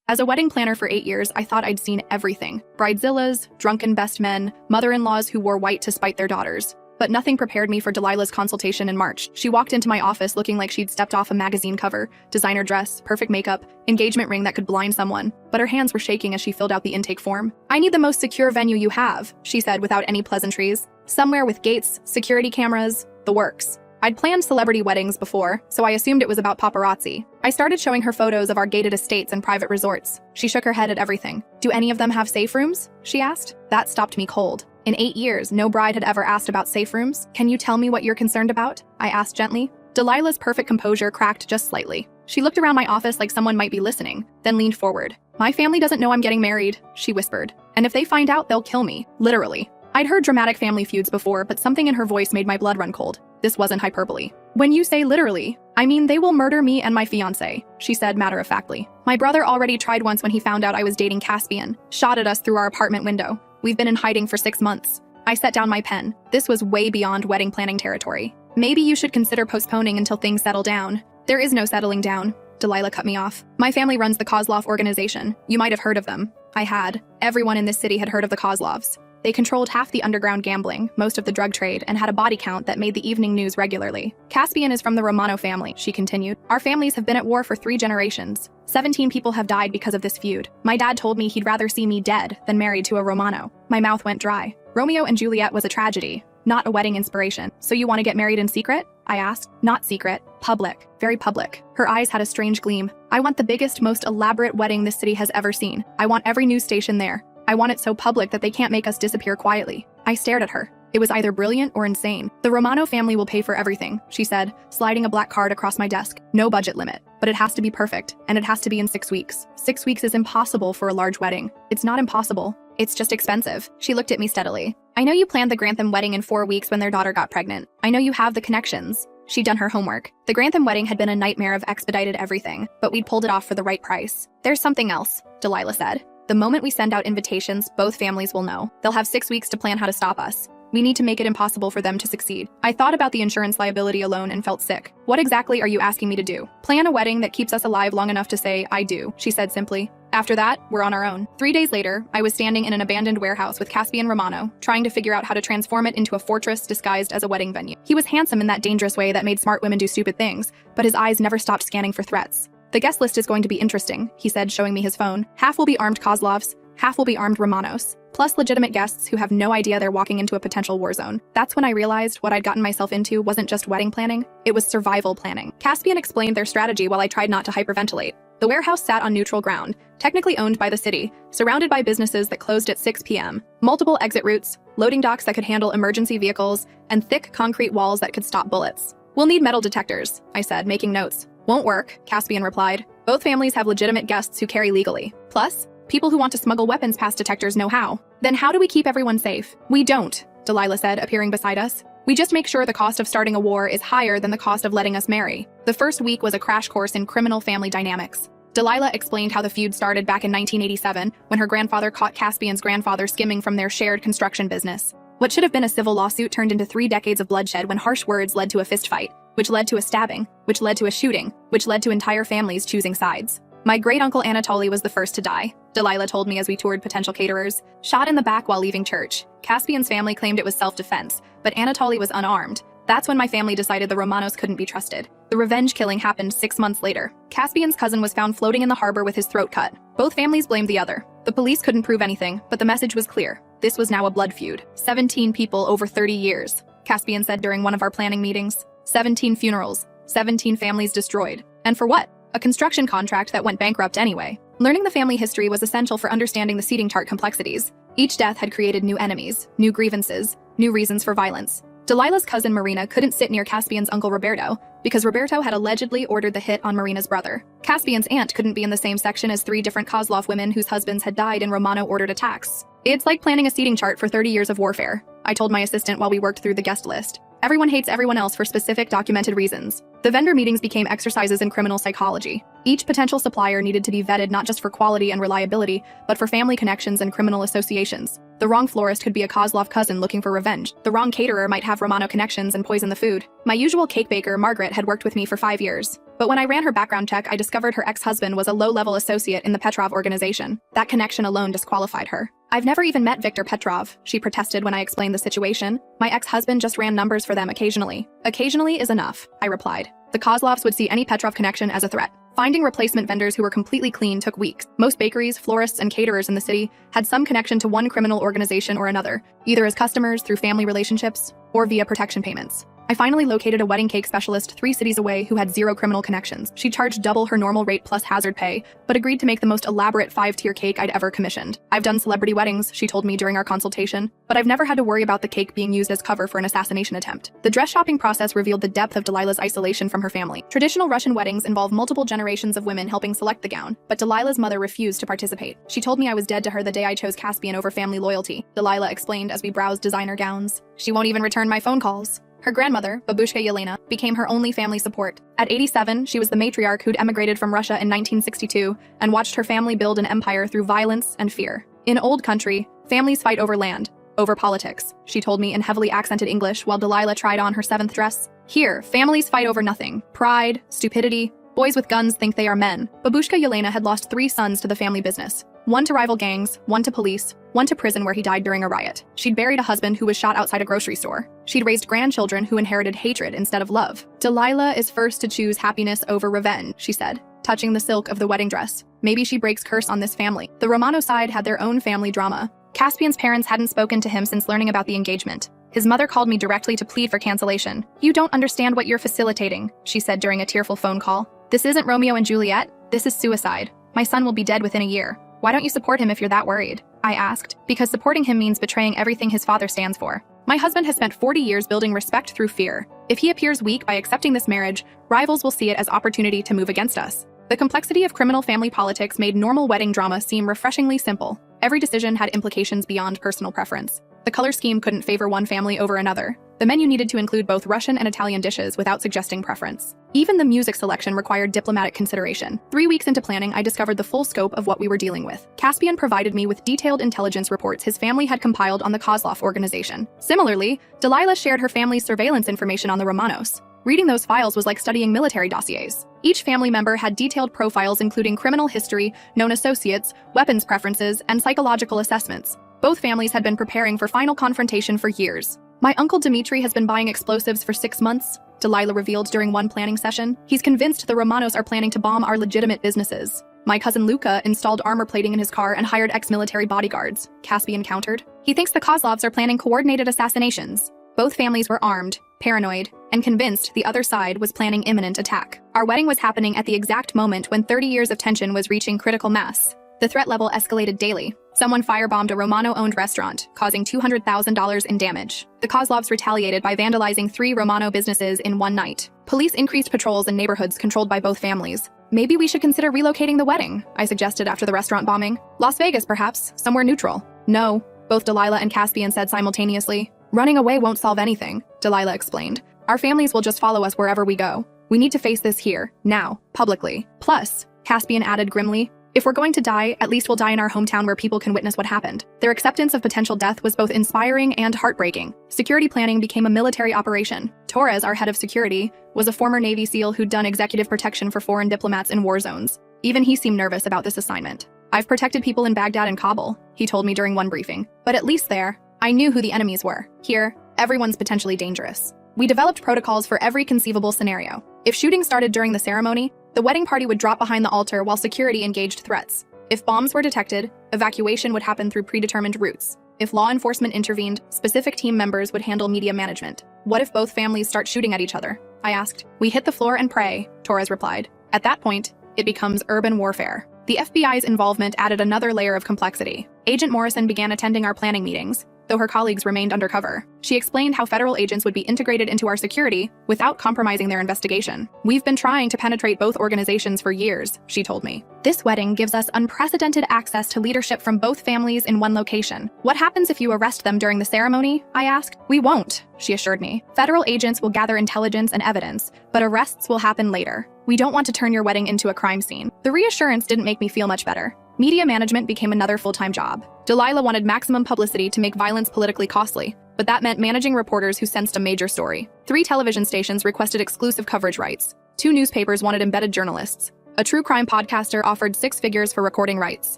As a wedding planner for 8 years, I thought I'd seen everything. Bridezillas, drunken best men, mother-in-laws who wore white to spite their daughters. But nothing prepared me for Delilah's consultation in March. She walked into my office looking like she'd stepped off a magazine cover, designer dress, perfect makeup, engagement ring that could blind someone. But her hands were shaking as she filled out the intake form. "I need the most secure venue you have," she said without any pleasantries. "Somewhere with gates, security cameras, the works." I'd planned celebrity weddings before, so I assumed it was about paparazzi. I started showing her photos of our gated estates and private resorts. She shook her head at everything. "Do any of them have safe rooms?" she asked. That stopped me cold. In 8 years, no bride had ever asked about safe rooms. "Can you tell me what you're concerned about?" I asked gently. Delilah's perfect composure cracked just slightly. She looked around my office like someone might be listening, then leaned forward. "My family doesn't know I'm getting married," she whispered. "And if they find out, they'll kill me. Literally." I'd heard dramatic family feuds before, but something in her voice made my blood run cold. This wasn't hyperbole. "When you say literally, I mean they will murder me and my fiancé," she said matter-of-factly. "My brother already tried once when he found out I was dating Caspian, shot at us through our apartment window. We've been in hiding for 6 months. I set down my pen. This was way beyond wedding planning territory. "Maybe you should consider postponing until things settle down." "There is no settling down," Delilah cut me off. "My family runs the Kozlov organization. You might have heard of them." I had. Everyone in this city had heard of the Kozlovs. They controlled half the underground gambling, most of the drug trade, and had a body count that made the evening news regularly. "Caspian is from the Romano family," she continued. "Our families have been at war for 3 generations. 17 people have died because of this feud. My dad told me he'd rather see me dead than married to a Romano." My mouth went dry. "Romeo and Juliet was a tragedy, not a wedding inspiration. So you want to get married in secret?" I asked. "Not secret. Public. Very public." Her eyes had a strange gleam. "I want the biggest, most elaborate wedding this city has ever seen. I want every news station there. I want it so public that they can't make us disappear quietly." I stared at her. It was either brilliant or insane. "The Romano family will pay for everything," she said, sliding a black card across my desk. "No budget limit. But it has to be perfect, and it has to be in 6 weeks. 6 weeks is impossible for a large wedding." "It's not impossible. It's just expensive." She looked at me steadily. "I know you planned the Grantham wedding in 4 weeks when their daughter got pregnant. I know you have the connections." She'd done her homework. The Grantham wedding had been a nightmare of expedited everything, but we'd pulled it off for the right price. "There's something else," Delilah said. "The moment we send out invitations, both families will know. They'll have 6 weeks to plan how to stop us. We need to make it impossible for them to succeed." I thought about the insurance liability alone and felt sick. "What exactly are you asking me to do?" "Plan a wedding that keeps us alive long enough to say, 'I do,'" she said simply. "After that, we're on our own." 3 days later, I was standing in an abandoned warehouse with Caspian Romano, trying to figure out how to transform it into a fortress disguised as a wedding venue. He was handsome in that dangerous way that made smart women do stupid things, but his eyes never stopped scanning for threats. "The guest list is going to be interesting," he said, showing me his phone. "Half will be armed Kozlovs, half will be armed Romanos, plus legitimate guests who have no idea they're walking into a potential war zone." That's when I realized what I'd gotten myself into wasn't just wedding planning, it was survival planning. Caspian explained their strategy while I tried not to hyperventilate. The warehouse sat on neutral ground, technically owned by the city, surrounded by businesses that closed at 6 p.m., multiple exit routes, loading docks that could handle emergency vehicles, and thick concrete walls that could stop bullets. "We'll need metal detectors," I said, making notes. "Won't work," Caspian replied. "Both families have legitimate guests who carry legally. Plus, people who want to smuggle weapons past detectors know how." "Then how do we keep everyone safe?" "We don't," Delilah said, appearing beside us. "We just make sure the cost of starting a war is higher than the cost of letting us marry." The first week was a crash course in criminal family dynamics. Delilah explained how the feud started back in 1987, when her grandfather caught Caspian's grandfather skimming from their shared construction business. What should have been a civil lawsuit turned into 3 decades of bloodshed when harsh words led to a fistfight, which led to a stabbing, which led to a shooting, which led to entire families choosing sides. "My great-uncle Anatoly was the first to die," Delilah told me as we toured potential caterers. "Shot in the back while leaving church. Caspian's family claimed it was self-defense, but Anatoly was unarmed. That's when my family decided the Romanos couldn't be trusted. The revenge killing happened 6 months later. Caspian's cousin was found floating in the harbor with his throat cut. Both families blamed the other. The police couldn't prove anything, but the message was clear. This was now a blood feud. 17 people over 30 years, Caspian said during one of our planning meetings. 17 funerals, 17 families destroyed. And for what? A construction contract that went bankrupt anyway. Learning the family history was essential for understanding the seating chart complexities. Each death had created new enemies, new grievances, new reasons for violence. Delilah's cousin Marina couldn't sit near Caspian's uncle Roberto because Roberto had allegedly ordered the hit on Marina's brother. Caspian's aunt couldn't be in the same section as 3 different Kozlov women whose husbands had died in Romano-ordered attacks. "It's like planning a seating chart for 30 years of warfare," I told my assistant while we worked through the guest list. Everyone hates everyone else for specific documented reasons. The vendor meetings became exercises in criminal psychology. Each potential supplier needed to be vetted not just for quality and reliability, but for family connections and criminal associations. The wrong florist could be a Kozlov cousin looking for revenge. The wrong caterer might have Romano connections and poison the food. My usual cake baker, Margaret, had worked with me for 5 years. But when I ran her background check, I discovered her ex-husband was a low-level associate in the Petrov organization. That connection alone disqualified her. I've never even met Viktor Petrov, she protested when I explained the situation. My ex-husband just ran numbers for them occasionally. Occasionally is enough, I replied. The Kozlovs would see any Petrov connection as a threat. Finding replacement vendors who were completely clean took weeks. Most bakeries, florists, and caterers in the city had some connection to one criminal organization or another, either as customers, through family relationships, or via protection payments. I finally located a wedding cake specialist 3 cities away who had 0 criminal connections. She charged double her normal rate plus hazard pay, but agreed to make the most elaborate 5-tier cake I'd ever commissioned. I've done celebrity weddings, she told me during our consultation, but I've never had to worry about the cake being used as cover for an assassination attempt. The dress shopping process revealed the depth of Delilah's isolation from her family. Traditional Russian weddings involve multiple generations of women helping select the gown, but Delilah's mother refused to participate. She told me I was dead to her the day I chose Caspian over family loyalty, Delilah explained as we browsed designer gowns. She won't even return my phone calls. Her grandmother, Babushka Yelena, became her only family support. At 87, she was the matriarch who'd emigrated from Russia in 1962 and watched her family build an empire through violence and fear. In old country, families fight over land, over politics, she told me in heavily accented English while Delilah tried on her 7th dress. Here, families fight over nothing. Pride, stupidity. Boys with guns think they are men. Babushka Yelena had lost 3 sons to the family business. 1 to rival gangs, 1 to police, 1 to prison where he died during a riot. She'd buried a husband who was shot outside a grocery store. She'd raised grandchildren who inherited hatred instead of love. Delilah is first to choose happiness over revenge, she said, touching the silk of the wedding dress. Maybe she breaks curse on this family. The Romano side had their own family drama. Caspian's parents hadn't spoken to him since learning about the engagement. His mother called me directly to plead for cancellation. You don't understand what you're facilitating, she said during a tearful phone call. This isn't Romeo and Juliet. This is suicide. My son will be dead within a year. Why don't you support him if you're that worried? I asked, because supporting him means betraying everything his father stands for. My husband has spent 40 years building respect through fear. If he appears weak by accepting this marriage, rivals will see it as opportunity to move against us. The complexity of criminal family politics made normal wedding drama seem refreshingly simple. Every decision had implications beyond personal preference. The color scheme couldn't favor one family over another. The menu needed to include both Russian and Italian dishes without suggesting preference. Even the music selection required diplomatic consideration. 3 weeks into planning, I discovered the full scope of what we were dealing with. Caspian provided me with detailed intelligence reports his family had compiled on the Kozlov organization. Similarly, Delilah shared her family's surveillance information on the Romanos. Reading those files was like studying military dossiers. Each family member had detailed profiles including criminal history, known associates, weapons preferences, and psychological assessments. Both families had been preparing for final confrontation for years. My uncle Dmitri has been buying explosives for 6 months, Delilah revealed during one planning session. He's convinced the Romanos are planning to bomb our legitimate businesses. My cousin Luka installed armor plating in his car and hired ex-military bodyguards, Caspian countered. He thinks the Kozlovs are planning coordinated assassinations. Both families were armed, paranoid, and convinced the other side was planning imminent attack. Our wedding was happening at the exact moment when 30 years of tension was reaching critical mass. The threat level escalated daily. Someone firebombed a Romano-owned restaurant, causing $200,000 in damage. The Kozlovs retaliated by vandalizing 3 Romano businesses in one night. Police increased patrols in neighborhoods controlled by both families. Maybe we should consider relocating the wedding, I suggested after the restaurant bombing. Las Vegas, perhaps, somewhere neutral. No, both Delilah and Caspian said simultaneously. Running away won't solve anything, Delilah explained. Our families will just follow us wherever we go. We need to face this here, now, publicly. Plus, Caspian added grimly, if we're going to die, at least we'll die in our hometown where people can witness what happened. Their acceptance of potential death was both inspiring and heartbreaking. Security planning became a military operation. Torres, our head of security, was a former Navy SEAL who'd done executive protection for foreign diplomats in war zones. Even he seemed nervous about this assignment. I've protected people in Baghdad and Kabul, he told me during one briefing. But at least there, I knew who the enemies were. Here, everyone's potentially dangerous. We developed protocols for every conceivable scenario. If shooting started during the ceremony, the wedding party would drop behind the altar while security engaged threats. If bombs were detected, evacuation would happen through predetermined routes. If law enforcement intervened, specific team members would handle media management. What if both families start shooting at each other? I asked. We hit the floor and pray, Torres replied. At that point, it becomes urban warfare. The FBI's involvement added another layer of complexity. Agent Morrison began attending our planning meetings. though her colleagues remained undercover. She explained how federal agents would be integrated into our security without compromising their investigation. "We've been trying to penetrate both organizations for years," she told me. "This wedding gives us unprecedented access to leadership from both families in one location. What happens if you arrest them during the ceremony?" I asked. "We won't," she assured me. "Federal agents will gather intelligence and evidence, but arrests will happen later. We don't want to turn your wedding into a crime scene." The reassurance didn't make me feel much better. Media management became another full-time job. Delilah wanted maximum publicity to make violence politically costly, but that meant managing reporters who sensed a major story. 3 television stations requested exclusive coverage rights. 2 newspapers wanted embedded journalists. A true crime podcaster offered 6 figures for recording rights.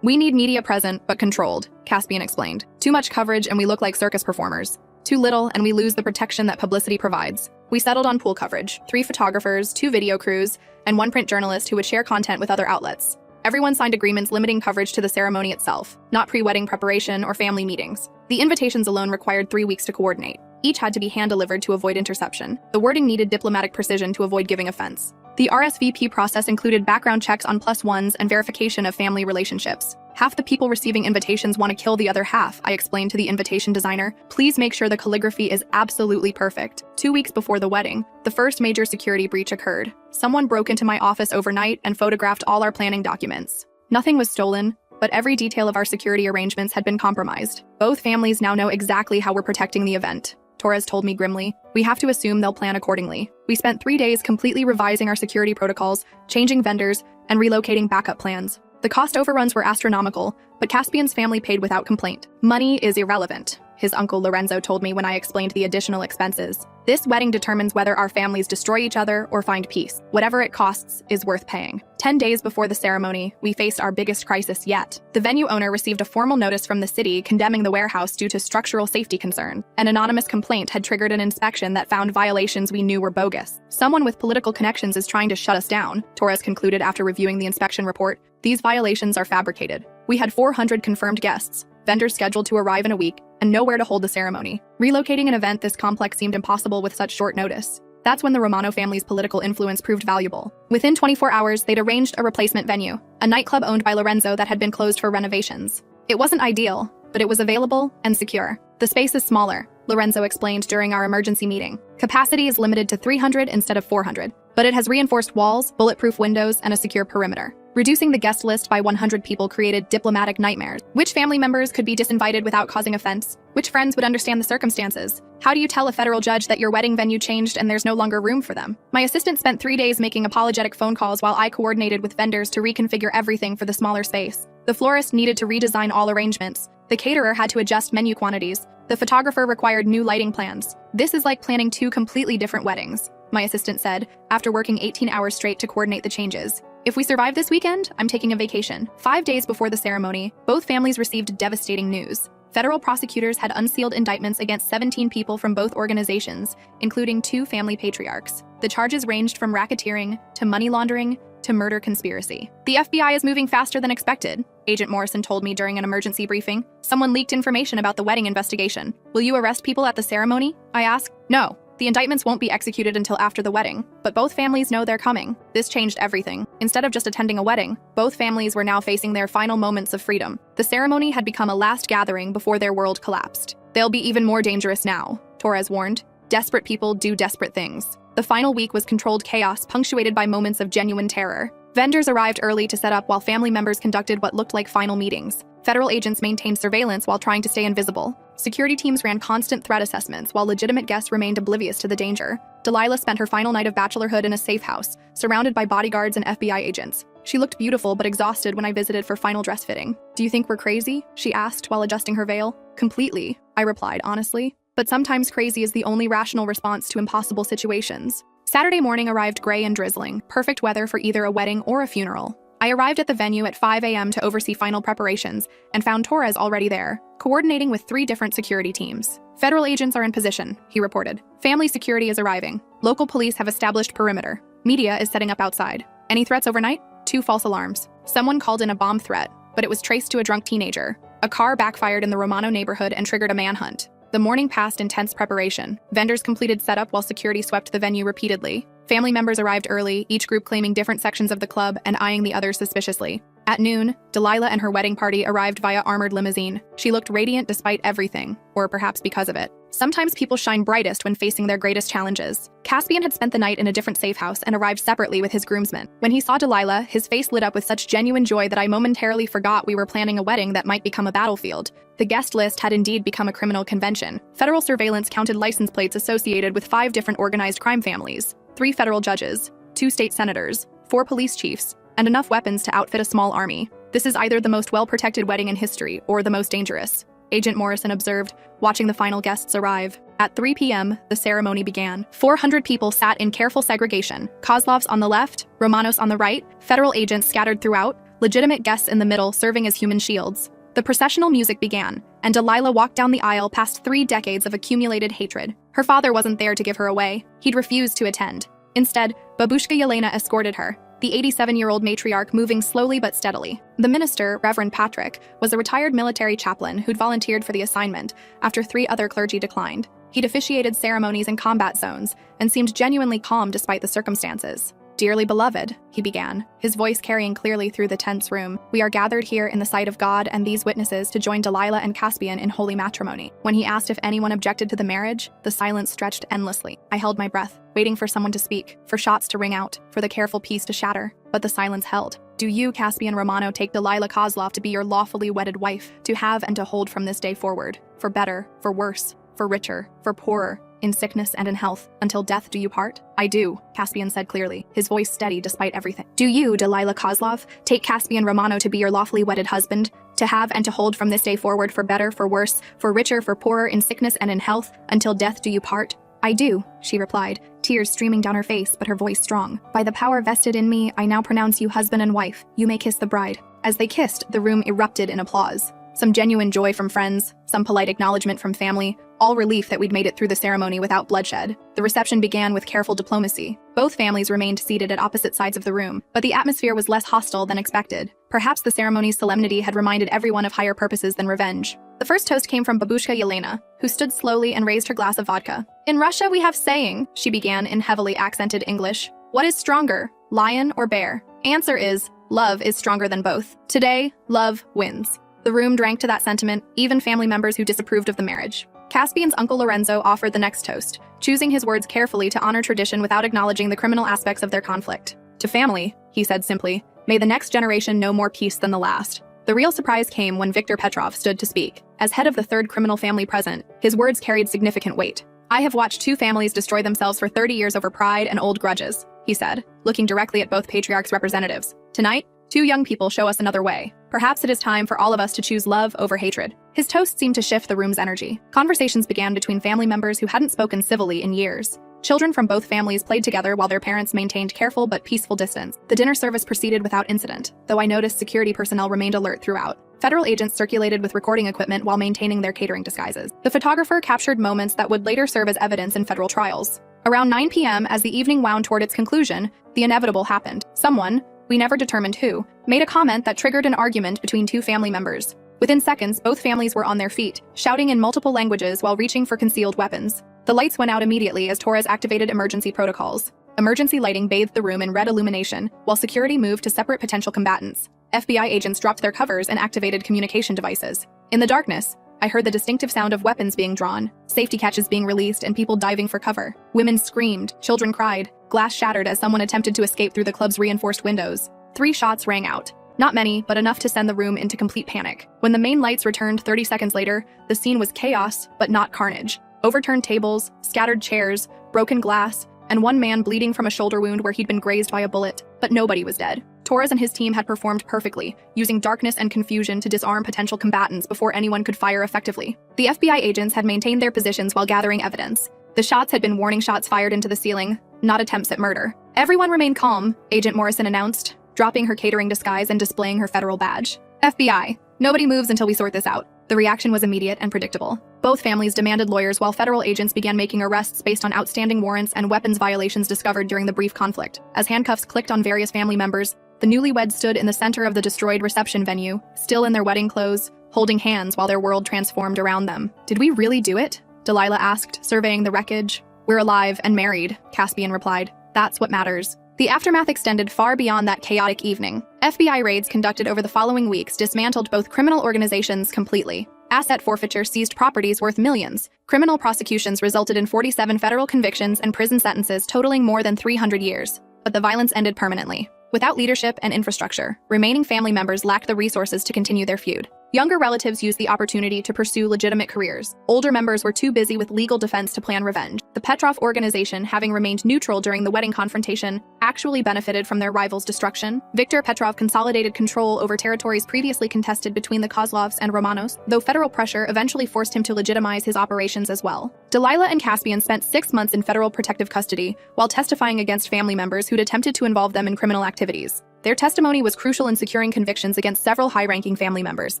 "We need media present, but controlled," Caspian explained. "Too much coverage and we look like circus performers. Too little and we lose the protection that publicity provides." We settled on pool coverage, 3 photographers, 2 video crews, and 1 print journalist who would share content with other outlets. Everyone signed agreements limiting coverage to the ceremony itself, not pre-wedding preparation or family meetings. The invitations alone required 3 weeks to coordinate. Each had to be hand-delivered to avoid interception. The wording needed diplomatic precision to avoid giving offense. The RSVP process included background checks on +1s and verification of family relationships. "Half the people receiving invitations want to kill the other half," I explained to the invitation designer. "Please make sure the calligraphy is absolutely perfect." 2 weeks before the wedding, the first major security breach occurred. Someone broke into my office overnight and photographed all our planning documents. Nothing was stolen, but every detail of our security arrangements had been compromised. "Both families now know exactly how we're protecting the event," Torres told me grimly. "We have to assume they'll plan accordingly." We spent 3 days completely revising our security protocols, changing vendors, and relocating backup plans. The cost overruns were astronomical, but Caspian's family paid without complaint. "Money is irrelevant," his uncle Lorenzo told me when I explained the additional expenses. "This wedding determines whether our families destroy each other or find peace. Whatever it costs is worth paying." 10 days before the ceremony, we faced our biggest crisis yet. The venue owner received a formal notice from the city condemning the warehouse due to structural safety concern. An anonymous complaint had triggered an inspection that found violations we knew were bogus. "Someone with political connections is trying to shut us down," Torres concluded after reviewing the inspection report. "These violations are fabricated." We had 400 confirmed guests, vendors scheduled to arrive in a week, and nowhere to hold the ceremony. Relocating an event this complex seemed impossible with such short notice. That's when the Romano family's political influence proved valuable. Within 24 hours, they'd arranged a replacement venue, a nightclub owned by Lorenzo that had been closed for renovations. It wasn't ideal, but it was available and secure. "The space is smaller," Lorenzo explained during our emergency meeting. "Capacity is limited to 300 instead of 400, but it has reinforced walls, bulletproof windows, and a secure perimeter." Reducing the guest list by 100 people created diplomatic nightmares. Which family members could be disinvited without causing offense? Which friends would understand the circumstances? How do you tell a federal judge that your wedding venue changed and there's no longer room for them? My assistant spent 3 days making apologetic phone calls while I coordinated with vendors to reconfigure everything for the smaller space. The florist needed to redesign all arrangements. The caterer had to adjust menu quantities. The photographer required new lighting plans. "This is like planning 2 completely different weddings," my assistant said, after working 18 hours straight to coordinate the changes. "If we survive this weekend, I'm taking a vacation." 5 days before the ceremony, both families received devastating news. Federal prosecutors had unsealed indictments against 17 people from both organizations, including 2 family patriarchs. The charges ranged from racketeering to money laundering to murder conspiracy. "The FBI is moving faster than expected," Agent Morrison told me during an emergency briefing. "Someone leaked information about the wedding investigation. Will you arrest people at the ceremony?" I asked. "No. The indictments won't be executed until after the wedding, but both families know they're coming." This changed everything. Instead of just attending a wedding, both families were now facing their final moments of freedom. The ceremony had become a last gathering before their world collapsed. "They'll be even more dangerous now," Torres warned. "Desperate people do desperate things." The final week was controlled chaos, punctuated by moments of genuine terror. Vendors arrived early to set up while family members conducted what looked like final meetings. Federal agents maintained surveillance while trying to stay invisible. Security teams ran constant threat assessments while legitimate guests remained oblivious to the danger. Delilah spent her final night of bachelorhood in a safe house, surrounded by bodyguards and FBI agents. She looked beautiful but exhausted when I visited for final dress fitting. "Do you think we're crazy?" she asked while adjusting her veil. "Completely," I replied honestly. "But sometimes crazy is the only rational response to impossible situations." Saturday morning arrived gray and drizzling, perfect weather for either a wedding or a funeral. I arrived at the venue at 5 a.m. to oversee final preparations and found Torres already there, coordinating with 3 different security teams. "Federal agents are in position," he reported. "Family security is arriving. Local police have established perimeter. Media is setting up outside. Any threats overnight? 2 false alarms. Someone called in a bomb threat, but it was traced to a drunk teenager. A car backfired in the Romano neighborhood and triggered a manhunt. The morning passed in tense preparation. Vendors completed setup while security swept the venue repeatedly. Family members arrived early, each group claiming different sections of the club and eyeing the others suspiciously. At noon, Delilah and her wedding party arrived via armored limousine. She looked radiant despite everything, or perhaps because of it. Sometimes people shine brightest when facing their greatest challenges. Caspian had spent the night in a different safe house and arrived separately with his groomsmen. When he saw Delilah, his face lit up with such genuine joy that I momentarily forgot we were planning a wedding that might become a battlefield. The guest list had indeed become a criminal convention. Federal surveillance counted license plates associated with 5 different organized crime families, 3 federal judges, 2 state senators, 4 police chiefs, and enough weapons to outfit a small army. This is either the most well-protected wedding in history or the most dangerous, Agent Morrison observed, watching the final guests arrive. At 3 p.m., the ceremony began. 400 people sat in careful segregation. Kozlovs on the left, Romanos on the right, federal agents scattered throughout, legitimate guests in the middle serving as human shields. The processional music began, and Delilah walked down the aisle past 3 decades of accumulated hatred. Her father wasn't there to give her away. He'd refused to attend. Instead, Babushka Yelena escorted her, the 87-year-old matriarch moving slowly but steadily. The minister, Reverend Patrick, was a retired military chaplain who'd volunteered for the assignment after 3 other clergy declined. He'd officiated ceremonies in combat zones and seemed genuinely calm despite the circumstances. "Dearly beloved," he began, his voice carrying clearly through the tense room, "we are gathered here in the sight of God and these witnesses to join Delilah and Caspian in holy matrimony." When he asked if anyone objected to the marriage, the silence stretched endlessly. I held my breath, waiting for someone to speak, for shots to ring out, for the careful peace to shatter. But the silence held. "Do you, Caspian Romano, take Delilah Kozlov to be your lawfully wedded wife, to have and to hold from this day forward, for better, for worse, for richer, for poorer, in sickness and in health, until death do you part?" "I do," Caspian said clearly, his voice steady despite everything. "Do you, Delilah Kozlov, take Caspian Romano to be your lawfully wedded husband, to have and to hold from this day forward, for better, for worse, for richer, for poorer, in sickness and in health, until death do you part?" "I do," she replied, tears streaming down her face, but her voice strong. "By the power vested in me, I now pronounce you husband and wife. You may kiss the bride." As they kissed, the room erupted in applause. Some genuine joy from friends, some polite acknowledgement from family, all relief that we'd made it through the ceremony without bloodshed. The reception began with careful diplomacy. Both families remained seated at opposite sides of the room, but the atmosphere was less hostile than expected. Perhaps the ceremony's solemnity had reminded everyone of higher purposes than revenge. The first toast came from Babushka Yelena, who stood slowly and raised her glass of vodka. "In Russia we have saying," she began in heavily accented English, "what is stronger, lion or bear? Answer is, love is stronger than both. Today, love wins." The room drank to that sentiment, even family members who disapproved of the marriage. Caspian's uncle Lorenzo offered the next toast, choosing his words carefully to honor tradition without acknowledging the criminal aspects of their conflict. "To family," he said simply, "may the next generation know more peace than the last." The real surprise came when Viktor Petrov stood to speak. As head of the 3rd criminal family present, his words carried significant weight. "I have watched 2 families destroy themselves for 30 years over pride and old grudges," he said, looking directly at both patriarchs' representatives. "Tonight, 2 young people show us another way. Perhaps it is time for all of us to choose love over hatred." His toast seemed to shift the room's energy. Conversations began between family members who hadn't spoken civilly in years. Children from both families played together while their parents maintained careful but peaceful distance. The dinner service proceeded without incident, though I noticed security personnel remained alert throughout. Federal agents circulated with recording equipment while maintaining their catering disguises. The photographer captured moments that would later serve as evidence in federal trials. Around 9 p.m., as the evening wound toward its conclusion, the inevitable happened. Someone, we never determined who, made a comment that triggered an argument between 2 family members. Within seconds, both families were on their feet, shouting in multiple languages while reaching for concealed weapons. The lights went out immediately as Torres activated emergency protocols. Emergency lighting bathed the room in red illumination, while security moved to separate potential combatants. FBI agents dropped their covers and activated communication devices. In the darkness, I heard the distinctive sound of weapons being drawn, safety catches being released, and people diving for cover. Women screamed, children cried, glass shattered as someone attempted to escape through the club's reinforced windows. 3 shots rang out. Not many, but enough to send the room into complete panic. When the main lights returned 30 seconds later, the scene was chaos, but not carnage. Overturned tables, scattered chairs, broken glass, and one man bleeding from a shoulder wound where he'd been grazed by a bullet, but nobody was dead. Torres and his team had performed perfectly, using darkness and confusion to disarm potential combatants before anyone could fire effectively. The FBI agents had maintained their positions while gathering evidence. The shots had been warning shots fired into the ceiling, not attempts at murder. "Everyone remain calm," Agent Morrison announced, dropping her catering disguise and displaying her federal badge. "FBI, nobody moves until we sort this out." The reaction was immediate and predictable. Both families demanded lawyers while federal agents began making arrests based on outstanding warrants and weapons violations discovered during the brief conflict. As handcuffs clicked on various family members, the newlyweds stood in the center of the destroyed reception venue, still in their wedding clothes, holding hands while their world transformed around them. "Did we really do it?" Delilah asked, surveying the wreckage. "We're alive and married," Caspian replied. "That's what matters." The aftermath extended far beyond that chaotic evening. FBI raids conducted over the following weeks dismantled both criminal organizations completely. Asset forfeiture seized properties worth millions. Criminal prosecutions resulted in 47 federal convictions and prison sentences totaling more than 300 years. But the violence ended permanently. Without leadership and infrastructure, remaining family members lacked the resources to continue their feud. Younger relatives used the opportunity to pursue legitimate careers. Older members were too busy with legal defense to plan revenge. The Petrov organization, having remained neutral during the wedding confrontation, actually benefited from their rival's destruction. Viktor Petrov consolidated control over territories previously contested between the Kozlovs and Romanos, though federal pressure eventually forced him to legitimize his operations as well. Delilah and Caspian spent 6 months in federal protective custody while testifying against family members who'd attempted to involve them in criminal activities. Their testimony was crucial in securing convictions against several high-ranking family members.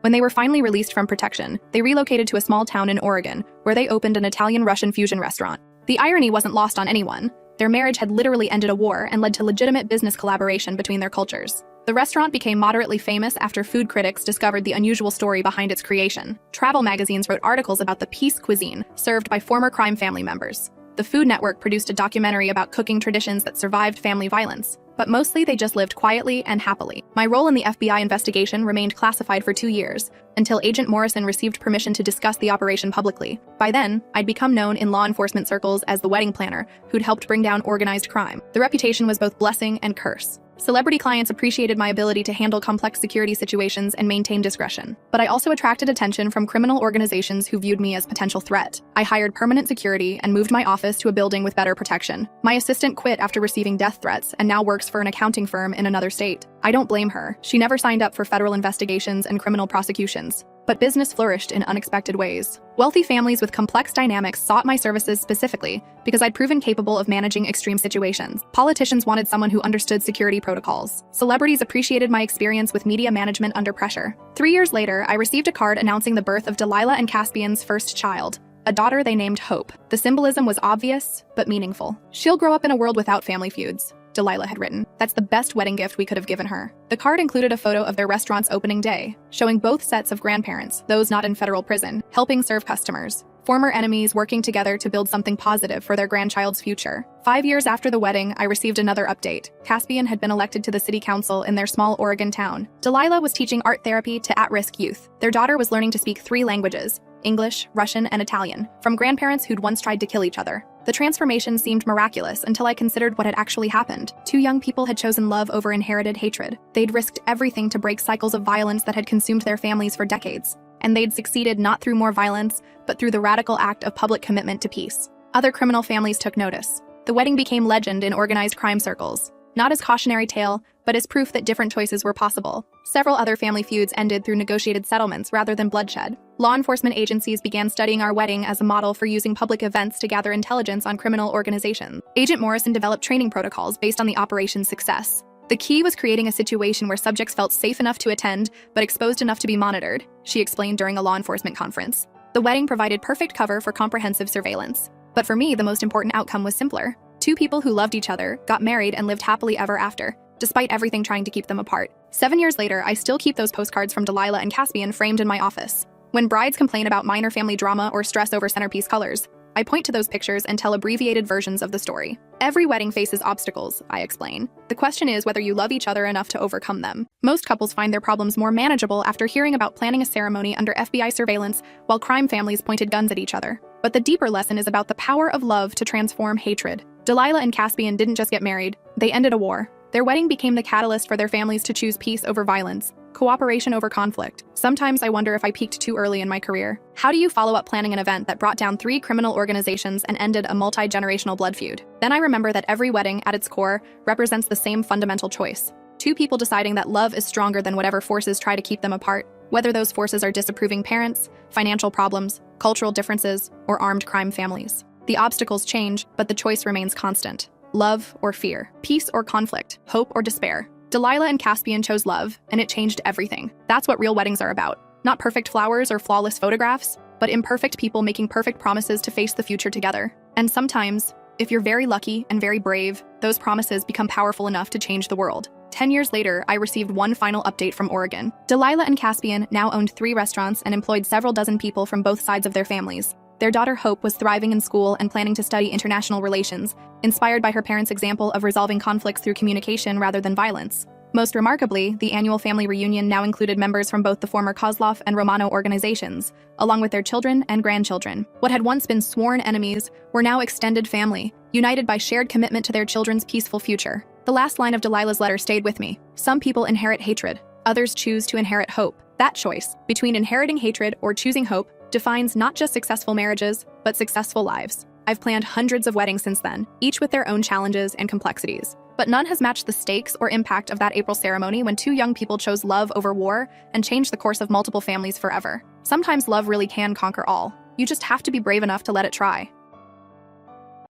When they were finally released from protection, they relocated to a small town in Oregon, where they opened an Italian-Russian fusion restaurant. The irony wasn't lost on anyone. Their marriage had literally ended a war and led to legitimate business collaboration between their cultures. The restaurant became moderately famous after food critics discovered the unusual story behind its creation. Travel magazines wrote articles about the peace cuisine served by former crime family members. The Food Network produced a documentary about cooking traditions that survived family violence. But mostly they just lived quietly and happily. My role in the FBI investigation remained classified for 2 years, until Agent Morrison received permission to discuss the operation publicly. By then, I'd become known in law enforcement circles as the wedding planner, who'd helped bring down organized crime. The reputation was both blessing and curse. Celebrity clients appreciated my ability to handle complex security situations and maintain discretion. But I also attracted attention from criminal organizations who viewed me as a potential threat. I hired permanent security and moved my office to a building with better protection. My assistant quit after receiving death threats and now works for an accounting firm in another state. I don't blame her. She never signed up for federal investigations and criminal prosecutions. But business flourished in unexpected ways. Wealthy families with complex dynamics sought my services specifically because I'd proven capable of managing extreme situations. Politicians wanted someone who understood security protocols. Celebrities appreciated my experience with media management under pressure. 3 years later, I received a card announcing the birth of Delilah and Caspian's first child, a daughter they named Hope. The symbolism was obvious, but meaningful. She'll grow up in a world without family feuds, Delilah had written. That's the best wedding gift we could have given her. The card included a photo of their restaurant's opening day, showing both sets of grandparents, those not in federal prison, helping serve customers. Former enemies working together to build something positive for their grandchild's future. 5 years after the wedding, I received another update. Caspian had been elected to the city council in their small Oregon town. Delilah was teaching art therapy to at-risk youth. Their daughter was learning to speak 3 languages, English, Russian, and Italian, from grandparents who'd once tried to kill each other. The transformation seemed miraculous until I considered what had actually happened. 2 young people had chosen love over inherited hatred. They'd risked everything to break cycles of violence that had consumed their families for decades. And they'd succeeded not through more violence, but through the radical act of public commitment to peace. Other criminal families took notice. The wedding became legend in organized crime circles. Not as cautionary tale, but as proof that different choices were possible. Several other family feuds ended through negotiated settlements rather than bloodshed. Law enforcement agencies began studying our wedding as a model for using public events to gather intelligence on criminal organizations. Agent Morrison developed training protocols based on the operation's success. The key was creating a situation where subjects felt safe enough to attend, but exposed enough to be monitored, she explained during a law enforcement conference. The wedding provided perfect cover for comprehensive surveillance. But for me, the most important outcome was simpler. 2 people who loved each other, got married, and lived happily ever after, despite everything trying to keep them apart. 7 years later, I still keep those postcards from Delilah and Caspian framed in my office. When brides complain about minor family drama or stress over centerpiece colors, I point to those pictures and tell abbreviated versions of the story. Every wedding faces obstacles, I explain. The question is whether you love each other enough to overcome them. Most couples find their problems more manageable after hearing about planning a ceremony under FBI surveillance while crime families pointed guns at each other. But the deeper lesson is about the power of love to transform hatred. Delilah and Caspian didn't just get married, they ended a war. Their wedding became the catalyst for their families to choose peace over violence, cooperation over conflict. Sometimes I wonder if I peaked too early in my career. How do you follow up planning an event that brought down 3 criminal organizations and ended a multi-generational blood feud? Then I remember that every wedding, at its core, represents the same fundamental choice. 2 people deciding that love is stronger than whatever forces try to keep them apart, whether those forces are disapproving parents, financial problems, cultural differences, or armed crime families. The obstacles change, but the choice remains constant. Love or fear, peace or conflict, hope or despair. Delilah and Caspian chose love, and it changed everything. That's what real weddings are about. Not perfect flowers or flawless photographs, but imperfect people making perfect promises to face the future together. And sometimes, if you're very lucky and very brave, those promises become powerful enough to change the world. 10 years later, I received one final update from Oregon. Delilah and Caspian now owned 3 restaurants and employed several dozen people from both sides of their families. Their daughter Hope was thriving in school and planning to study international relations, inspired by her parents' example of resolving conflicts through communication rather than violence. Most remarkably, the annual family reunion now included members from both the former Kozlov and Romano organizations, along with their children and grandchildren. What had once been sworn enemies were now extended family, united by shared commitment to their children's peaceful future. The last line of Delilah's letter stayed with me. Some people inherit hatred, others choose to inherit hope. That choice, between inheriting hatred or choosing hope, defines not just successful marriages, but successful lives. I've planned hundreds of weddings since then, each with their own challenges and complexities. But none has matched the stakes or impact of that April ceremony when two young people chose love over war and changed the course of multiple families forever. Sometimes love really can conquer all. You just have to be brave enough to let it try.